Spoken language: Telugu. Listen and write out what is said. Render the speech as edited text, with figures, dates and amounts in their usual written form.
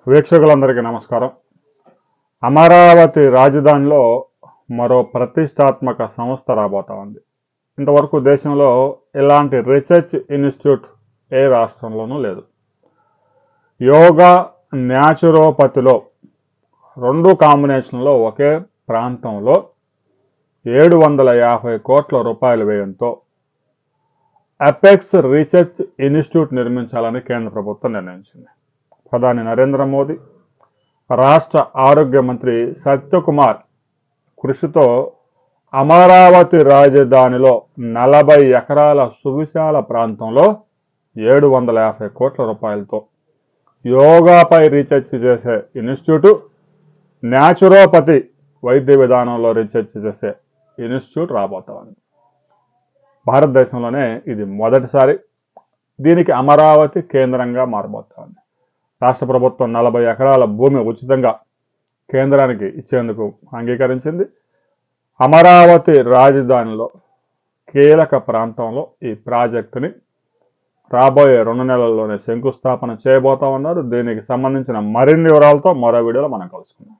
వీక్షకులందరికీ నమస్కారం. అమరావతి రాజధానిలో మరో ప్రతిష్టాత్మక సంస్థ రాబోతా ఉంది. ఇంతవరకు దేశంలో ఇలాంటి రీసెర్చ్ ఇన్స్టిట్యూట్ ఏ రాష్ట్రంలోనూ లేదు. యోగా న్యాచురోపతిలో రెండు కాంబినేషన్లో ఒకే ప్రాంతంలో 750 కోట్ల రూపాయల వ్యయంతో అపెక్స్ రీసెర్చ్ ఇన్స్టిట్యూట్ నిర్మించాలని కేంద్ర ప్రభుత్వం నిర్ణయించింది. ప్రధాని నరేంద్ర మోదీ, రాష్ట్ర ఆరోగ్య మంత్రి సత్యకుమార్ కృషితో అమరావతి రాజధానిలో 40 ఎకరాల సువిశాల ప్రాంతంలో 750 కోట్ల రూపాయలతో యోగాపై రీసెర్చ్ చేసే ఇన్స్టిట్యూటు, న్యాచురోపతి వైద్య విధానంలో రీసెర్చ్ చేసే ఇన్స్టిట్యూట్ రాబోతా ఉంది. భారతదేశంలోనే ఇది మొదటిసారి. దీనికి అమరావతి కేంద్రంగా మారబోతా ఉంది. రాష్ట్ర ప్రభుత్వం 40 ఎకరాల భూమి ఉచితంగా కేంద్రానికి ఇచ్చేందుకు అంగీకరించింది. అమరావతి రాజధానిలో కీలక ప్రాంతంలో ఈ ప్రాజెక్టుని రాబోయే 2 నెలల్లోనే శంకుస్థాపన చేయబోతా ఉన్నారు. దీనికి సంబంధించిన మరిన్ని వివరాలతో మరో వీడియోలో మనం కలుసుకుందాం.